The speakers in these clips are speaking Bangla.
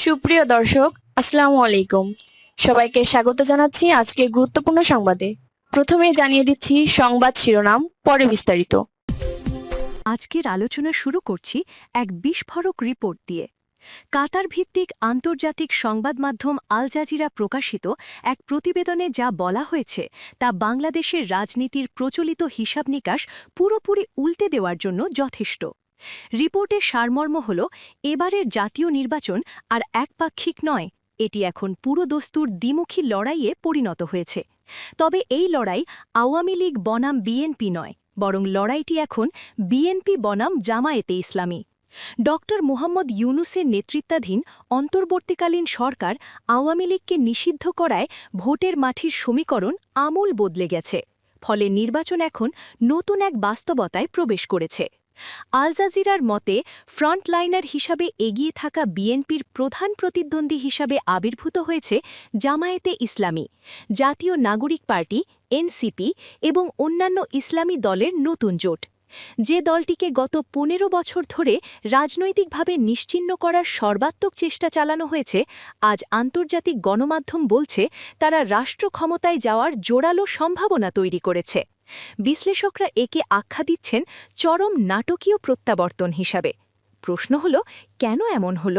সুপ্রিয় দর্শক, আসসালামু আলাইকুম। সবাইকে স্বাগত জানাচ্ছি আজকের গুরুত্বপূর্ণ সংবাদে। প্রথমেই জানিয়ে দিচ্ছি সংবাদ শিরোনাম, পরে বিস্তারিত। আজকের আলোচনা শুরু করছি এক বিস্ফোরক রিপোর্ট দিয়ে। কাতার ভিত্তিক আন্তর্জাতিক সংবাদ মাধ্যম আল জাজিরা প্রকাশিত এক প্রতিবেদনে যা বলা হয়েছে তা বাংলাদেশের রাজনীতির প্রচলিত হিসাব নিকাশ পুরোপুরি উল্টে দেওয়ার জন্য যথেষ্ট। রিপোর্টের সারমর্ম হল, এবারের জাতীয় নির্বাচন আর একপাক্ষিক নয়, এটি এখন পুরোদস্তুর দ্বিমুখী লড়াইয়ে পরিণত হয়েছে। তবে এই লড়াই আওয়ামী লীগ বনাম বিএনপি নয়, বরং লড়াইটি এখন বিএনপি বনাম জামায়াতে ইসলামী। ডক্টর মোহাম্মদ ইউনুসের নেতৃত্বাধীন অন্তর্বর্তীকালীন সরকার আওয়ামী লীগকে নিষিদ্ধ করায় ভোটের মাঠের সমীকরণ আমূল বদলে গেছে। ফলে নির্বাচন এখন নতুন এক বাস্তবতায় প্রবেশ করেছে। আল জাজিরার মতে, ফ্রন্টলাইনার হিসাবে এগিয়ে থাকা বিএনপির প্রধান প্রতিদ্বন্দ্বী হিসাবে আবির্ভূত হয়েছে জামায়াতে ইসলামী, জাতীয় নাগরিক পার্টি এনসিপি এবং অন্যান্য ইসলামী দলের নতুন জোট। যে দলটিকে গত ১৫ বছর ধরে রাজনৈতিকভাবে নিশ্চিহ্ন করার সর্বাত্মক চেষ্টা চালানো হয়েছে, আজ আন্তর্জাতিক গণমাধ্যম বলছে তারা রাষ্ট্র ক্ষমতায় যাওয়ার জোরালো সম্ভাবনা তৈরি করেছে। বিশ্লেষকরা একে আখ্যা দিচ্ছেন চরম নাটকীয় প্রত্যাবর্তন হিসাবে। প্রশ্ন হল, কেন এমন হল?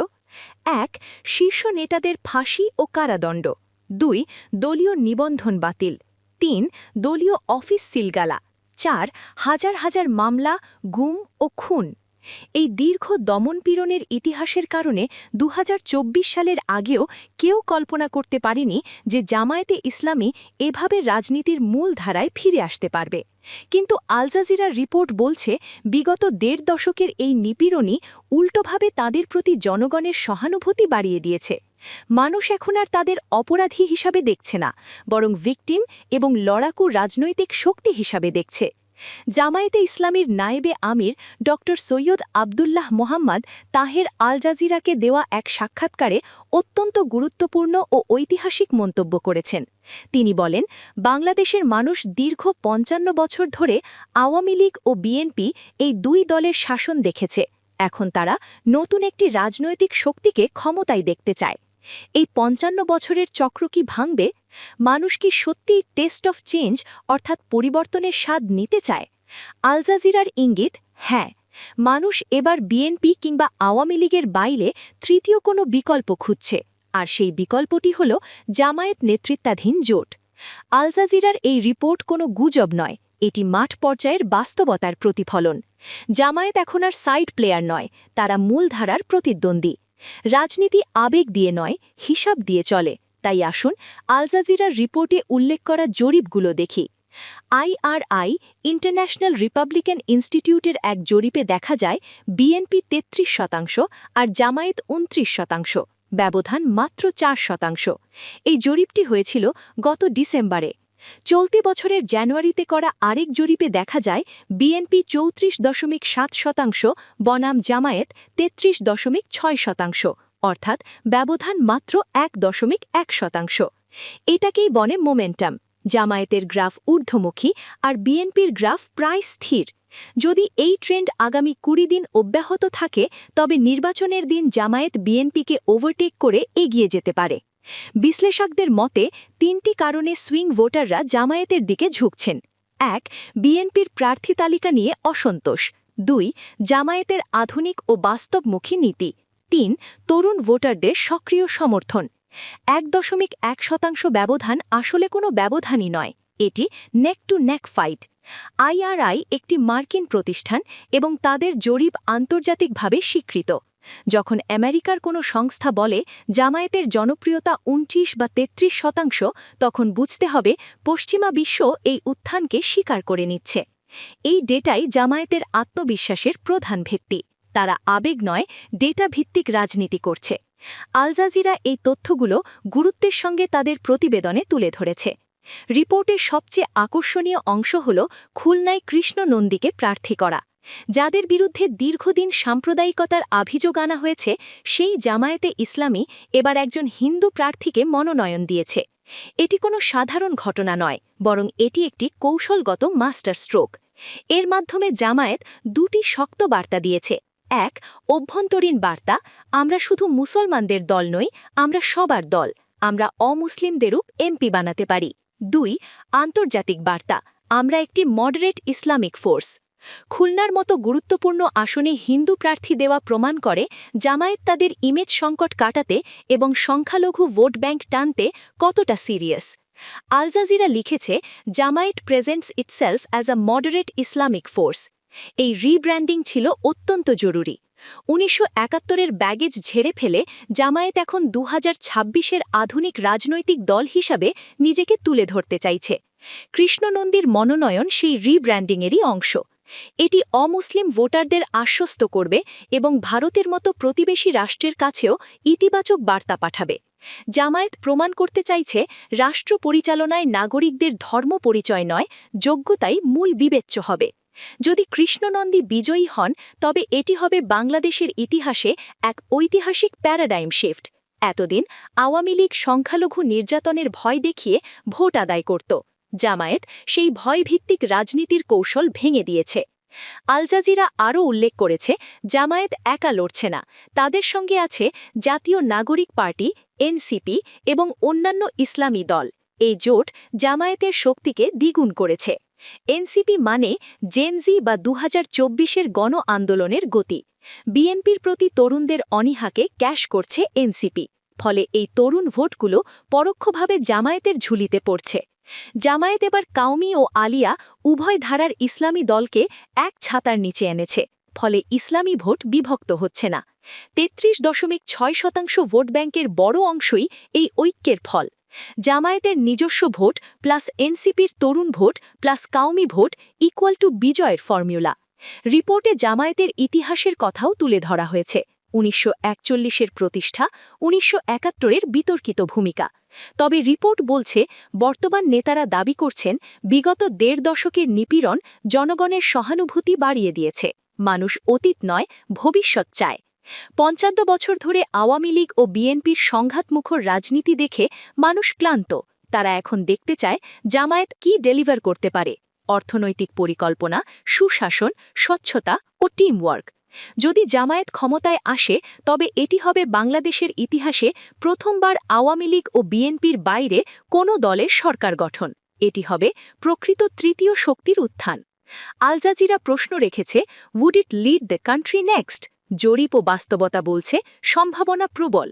১. শীর্ষ নেতাদের ফাঁসি ও কারাদণ্ড। ২. দলীয় নিবন্ধন বাতিল। ৩. দলীয় অফিস সিলগালা। ৪. হাজার হাজার মামলা, গুম ও খুন। এই দীর্ঘ দমনপীড়নের ইতিহাসের কারণে ২০২৪ সালের আগেও কেউ কল্পনা করতে পারেনি যে জামায়াতে ইসলামী এভাবে রাজনীতির মূল ধারায় ফিরে আসতে পারবে। কিন্তু আল জাজিরার রিপোর্ট বলছে, বিগত ১.৫ দশকের এই নিপীড়নই উল্টোভাবে তাদের প্রতি জনগণের সহানুভূতি বাড়িয়ে দিয়েছে। মানুষ এখন আর তাদের অপরাধী হিসাবে দেখছে না, বরং ভিকটিম এবং লড়াকু রাজনৈতিক শক্তি হিসাবে দেখছে। জামায়াতে ইসলামীর নায়েবে আমির ডক্টর সৈয়দ আবদুল্লাহ মোহাম্মদ তাহের আল জাজিরাকে দেওয়া এক সাক্ষাৎকারে অত্যন্ত গুরুত্বপূর্ণ ও ঐতিহাসিক মন্তব্য করেছেন। তিনি বলেন, বাংলাদেশের মানুষ দীর্ঘ ৫৫ বছর ধরে আওয়ামী লীগ ও বিএনপি এই দুই দলের শাসন দেখেছে। এখন তারা নতুন একটি রাজনৈতিক শক্তিকে ক্ষমতায় দেখতে চায়। এই ৫৫ বছরের চক্র কি ভাঙবে? মানুষ কি সত্যিই টেস্ট অফ চেঞ্জ অর্থাৎ পরিবর্তনের স্বাদ নিতে চায়? আল জাজিরার ইঙ্গিত, হ্যাঁ, মানুষ এবার বিএনপি কিংবা আওয়ামী লীগের বাইরে তৃতীয় কোনো বিকল্প খুঁজছে, আর সেই বিকল্পটি হল জামায়াত নেতৃত্বাধীন জোট। আল জাজিরার এই রিপোর্ট কোনো গুজব নয়, এটি মাঠ পর্যায়ের বাস্তবতার প্রতিফলন। জামায়াত এখন আর সাইড প্লেয়ার নয়, তারা মূলধারার প্রতিদ্বন্দ্বী। রাজনীতি আবেগ দিয়ে নয়, হিসাব দিয়ে চলে। তাই আসুন আল জাজিরার রিপোর্টে উল্লেখ করা জরিপগুলো দেখি। IRI ইন্টারন্যাশনাল রিপাবলিকান ইনস্টিটিউটের এক জরিপে দেখা যায় বিএনপি ৩৩% আর জামায়াত ২৯%, ব্যবধান মাত্র 4%। এই জরিপটি হয়েছিল গত ডিসেম্বরে। চলতি বছরের জানুয়ারিতে করা আরেক জরিপে দেখা যায় বিএনপি ৩৪.৭%, বনাম জামায়াত ৩৩.৬%, অর্থাৎ ব্যবধান মাত্র ১.১%। এটাকেই বনে মোমেন্টাম। জামায়াতের গ্রাফ ঊর্ধ্বমুখী আর বিএনপির গ্রাফ প্রায় স্থির। যদি এই ট্রেন্ড আগামী ২০ দিন অব্যাহত থাকে, তবে নির্বাচনের দিন জামায়াত বিএনপিকে ওভারটেক করে এগিয়ে যেতে পারে। বিশ্লেষকদের মতে ৩টি কারণে সুইং ভোটাররা জামায়াতের দিকে ঝুঁকছেন। ১. বিএনপির প্রার্থী তালিকা নিয়ে অসন্তোষ। ২. জামায়াতের আধুনিক ও বাস্তবমুখী নীতি। ৩. তরুণ ভোটারদের সক্রিয় সমর্থন। ১.১% ব্যবধান আসলে কোনো ব্যবধানই নয়, এটি নেক টু নেক ফাইট। IRI একটি মার্কিন প্রতিষ্ঠান এবং তাদের জরিপ আন্তর্জাতিকভাবে স্বীকৃত। যখন আমেরিকার কোনো সংস্থা বলে জামায়াতের জনপ্রিয়তা ২৯ বা ৩৩%, তখন বুঝতে হবে পশ্চিমা বিশ্ব এই উত্থানকে স্বীকার করে নিচ্ছে। এই ডেটাই জামায়াতের আত্মবিশ্বাসের প্রধান ভিত্তি। তারা আবেগ নয়, ডেটা ভিত্তিক রাজনীতি করছে। আল জাজিরা এই তথ্যগুলো গুরুত্বের সঙ্গে তাদের প্রতিবেদনে তুলে ধরেছে। রিপোর্টের সবচেয়ে আকর্ষণীয় অংশ হল খুলনায় কৃষ্ণ নন্দীকে প্রার্থী করা। যাদের বিরুদ্ধে দীর্ঘদিন সাম্প্রদায়িকতার অভিযোগ আনা হয়েছে, সেই জামায়াতে ইসলামী এবার একজন হিন্দু প্রার্থীকে মনোনয়ন দিয়েছে। এটি কোনো সাধারণ ঘটনা নয়, বরং এটি একটি কৌশলগত মাস্টার স্ট্রোক। এর মাধ্যমে জামায়াত দুটি শক্ত বার্তা দিয়েছে। এক, অভ্যন্তরীণ বার্তা, আমরা শুধু মুসলমানদের দল নই, আমরা সবার দল, আমরা অমুসলিমদেরও এমপি বানাতে পারি। ২, আন্তর্জাতিক বার্তা, আমরা একটি মডারেট ইসলামিক ফোর্স। খুলনার মতো গুরুত্বপূর্ণ আসনে হিন্দু প্রার্থী দেওয়া প্রমাণ করে জামায়াত তাদের ইমেজ সংকট কাটাতে এবং সংখ্যালঘু ভোট ব্যাংক টানতে কতটা সিরিয়াস। আল জাজিরা লিখেছে, Jamaat presents itself as a moderate Islamic force. এই রিব্র্যান্ডিং ছিল অত্যন্ত জরুরি। ১৯৭১-এর ব্যাগেজ ঝেড়ে ফেলে জামায়াত এখন ২০২৬-এর আধুনিক রাজনৈতিক দল হিসাবে নিজেকে তুলে ধরতে চাইছে। কৃষ্ণনন্দীর মনোনয়ন সেই রিব্র্যান্ডিংয়েরই অংশ। এটি অমুসলিম ভোটারদের আশ্বস্ত করবে এবং ভারতের মতো প্রতিবেশী রাষ্ট্রের কাছেও ইতিবাচক বার্তা পাঠাবে। জামায়াত প্রমাণ করতে চাইছে, রাষ্ট্র পরিচালনায় নাগরিকদের ধর্ম পরিচয় নয়, যোগ্যতাই মূল বিবেচ্য হবে। যদি কৃষ্ণনন্দী বিজয়ী হন, তবে এটি হবে বাংলাদেশের ইতিহাসে এক ঐতিহাসিক প্যারাডাইম শিফট। এতদিন আওয়ামী লীগ সংখ্যালঘু নির্যাতনের ভয় দেখিয়ে ভোট আদায় করত। জামায়াত সেই ভয়ভিত্তিক রাজনীতির কৌশল ভেঙে দিয়েছে। আল জাজিরা আরও উল্লেখ করেছে, জামায়াত একা লড়ছে না, তাদের সঙ্গে আছে জাতীয় নাগরিক পার্টি, এনসিপি এবং অন্যান্য ইসলামী দল। এই জোট জামায়াতের শক্তিকে দ্বিগুণ করেছে। এনসিপি মানে জেনজি বা ২০২৪-এর গণ আন্দোলনের গতি। বিএনপির প্রতি তরুণদের অনীহাকে ক্যাশ করছে এনসিপি। ফলে এই তরুণ ভোটগুলো পরোক্ষভাবে জামায়াতের ঝুলিতে পড়ছে। জামায়াত এবার কাউমি ও আলিয়া উভয় ধারার ইসলামী দলকে এক ছাতার নিচে এনেছে। ফলে ইসলামী ভোট বিভক্ত হচ্ছে না। ৩৩.৬% ভোট ব্যাংকের বড় অংশই এই ঐক্যের ফল। জামায়াতের নিজস্ব ভোট প্লাস এনসিপির তরুণ ভোট প্লাস কাউমি ভোট ইকুয়াল টু বিজয়ের ফর্মুলা। রিপোর্টে জামায়াতের ইতিহাসের কথাও তুলে ধরা হয়েছে। ১৯৪১-এর প্রতিষ্ঠা, ১৯৭১-এর বিতর্কিত ভূমিকা। তবে রিপোর্ট বলছে, বর্তমান নেতারা দাবি করছেন, বিগত ১.৫ দশকের নিপীড়ন জনগণের সহানুভূতি বাড়িয়ে দিয়েছে। মানুষ অতীত নয়, ভবিষ্যৎ চায়। ৫৫ বছর ধরে আওয়ামী লীগ ও বিএনপির সংঘাতমুখর রাজনীতি দেখে মানুষ ক্লান্ত। তারা এখন দেখতে চায় জামায়াত কি ডেলিভার করতে পারে। অর্থনৈতিক পরিকল্পনা, সুশাসন, স্বচ্ছতা ও টিমওয়ার্ক। যদি জামায়াত ক্ষমতায় আসে, তবে এটি হবে বাংলাদেশের ইতিহাসে প্রথমবার আওয়ামী লীগ ও বিএনপির বাইরে কোনো দলের সরকার গঠন। এটি হবে প্রকৃত তৃতীয় শক্তির উত্থান। আল জাজিরা প্রশ্ন রেখেছে, would it lead the country next? জরিপ ও বাস্তবতা বলছে, সম্ভাবনা প্রবল।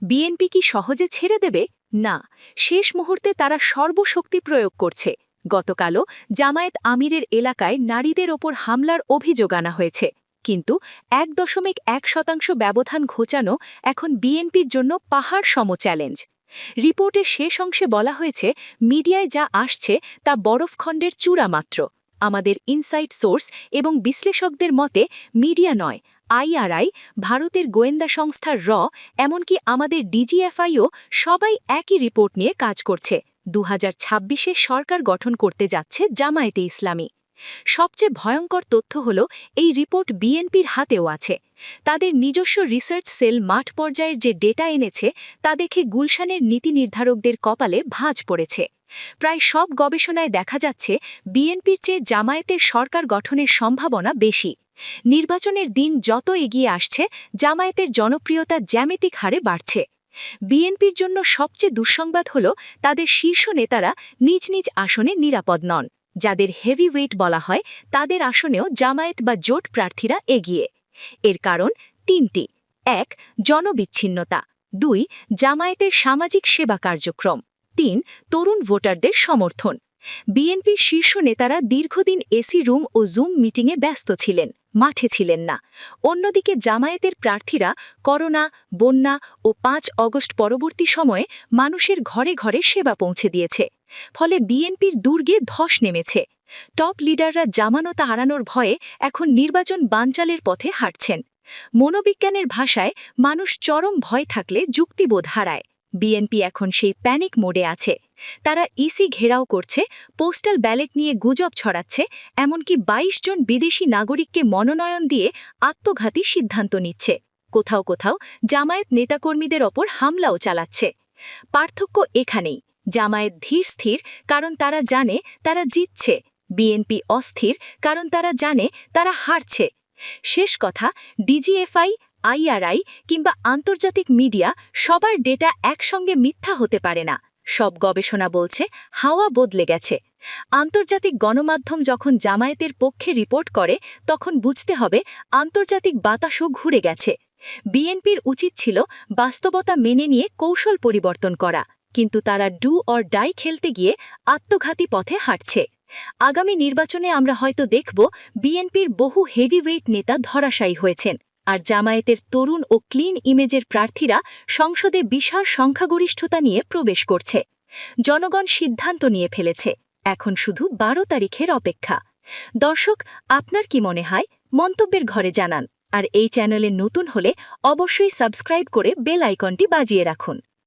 বিএনপি কি সহজে ছেড়ে দেবে? না, শেষ মুহূর্তে তারা সর্বশক্তি প্রয়োগ করছে। গতকালও জামায়াত আমিরের এলাকায় নারীদের ওপর হামলার অভিযোগ আনা হয়েছে। কিন্তু ১.১% ব্যবধান ঘোচানো এখন বিএনপির জন্য পাহাড় সম চ্যালেঞ্জ। রিপোর্টের শেষ অংশে বলা হয়েছে, মিডিয়ায় যা আসছে তা বরফখণ্ডের চূড়া মাত্র। আমাদের ইনসাইড সোর্স এবং বিশ্লেষকদের মতে মিডিয়া নয়, আইআরআই, ভারতের গোয়েন্দা সংস্থা র, এমনকি আমাদের ডিজিএফআইও সবাই একই রিপোর্ট নিয়ে কাজ করছে। ২০২৬-এ সরকার গঠন করতে যাচ্ছে জামায়াতে ইসলামী। সবচেয়ে ভয়ঙ্কর তথ্য হল, এই রিপোর্ট বিএনপির হাতেও আছে। তাদের নিজস্ব রিসার্চ সেল মাঠ পর্যায়ের যে ডেটা এনেছে, তা দেখে গুলশানের নীতি নির্ধারকদের কপালে ভাঁজ পড়েছে। প্রায় সব গবেষণায় দেখা যাচ্ছে, বিএনপির চেয়ে জামায়াতের সরকার গঠনের সম্ভাবনা বেশি। নির্বাচনের দিন যত এগিয়ে আসছে, জামায়াতের জনপ্রিয়তা জ্যামিতিক হারে বাড়ছে। বিএনপির জন্য সবচেয়ে দুঃসংবাদ হল, তাদের শীর্ষ নেতারা নিজ নিজ আসনে নিরাপদ নন। যাদের হেভিওয়েট বলা হয়, তাদের আসনেও জামায়াত বা জোট প্রার্থীরা এগিয়ে। এর কারণ ৩টি। ১. জনবিচ্ছিন্নতা। ২. জামায়াতের সামাজিক সেবা কার্যক্রম। ৩. তরুণ ভোটারদের সমর্থন। বিএনপির শীর্ষ নেতারা দীর্ঘদিন এসি রুম ও জুম মিটিংয়ে ব্যস্ত ছিলেন, মাঠে ছিলেন না। অন্যদিকে জামায়াতের প্রার্থীরা করোনা, বন্যা ও ৫ অগস্ট পরবর্তী সময়ে মানুষের ঘরে ঘরে সেবা পৌঁছে দিয়েছে। ফলে বিএনপির দুর্গে ধস নেমেছে। টপ লিডাররা জামানত হারানোর ভয়ে এখন নির্বাচন বানচালের পথে হাঁটছেন। মনোবিজ্ঞানের ভাষায়, মানুষ চরম ভয় থাকলে যুক্তিবোধ হারায়। বিএনপি এখন সেই প্যানিক মোডে আছে। তারা ইসি ঘেরাও করছে, পোস্টাল ব্যালট নিয়ে গুজব ছড়াচ্ছে, এমনকি ২২ জন বিদেশি নাগরিককে মনোনয়ন দিয়ে আত্মঘাতী সিদ্ধান্ত নিচ্ছে। কোথাও কোথাও জামায়াত নেতাকর্মীদের ওপর হামলাও চালাচ্ছে। পার্থক্য এখানেই, জামায়াত ধীর স্থির, কারণ তারা জানে তারা জিতছে। বিএনপি অস্থির, কারণ তারা জানে তারা হারছে। শেষ কথা, ডিজিএফআই, আইআরআই কিংবা আন্তর্জাতিক মিডিয়া সবার ডেটা একসঙ্গে মিথ্যা হতে পারে না। সব গবেষণা বলছে হাওয়া বদলে গেছে। আন্তর্জাতিক গণমাধ্যম যখন জামায়াতের পক্ষে রিপোর্ট করে তখন বুঝতে হবে আন্তর্জাতিক বাতাসও ঘুরে গেছে। বিএনপির উচিত ছিল বাস্তবতা মেনে নিয়ে কৌশল পরিবর্তন করা, কিন্তু তারা ডু অর ডাই খেলতে গিয়ে আত্মঘাতী পথে হাঁটছে। আগামী নির্বাচনে আমরা হয়তো দেখব বিএনপির বহু হেভিওয়েট নেতা ধরাশায়ী হয়েছেন, আর জামায়াতের তরুণ ও ক্লিন ইমেজের প্রার্থীরা সংসদে বিশাল সংখ্যাগরিষ্ঠতা নিয়ে প্রবেশ করছে। জনগণ সিদ্ধান্ত নিয়ে ফেলেছে, এখন শুধু 12 তারিখের অপেক্ষা। দর্শক, আপনার কি মনে হয়? মন্তব্যের ঘরে জানান। আর এই চ্যানেলে নতুন হলে অবশ্যই সাবস্ক্রাইব করে বেল আইকনটি বাজিয়ে রাখুন।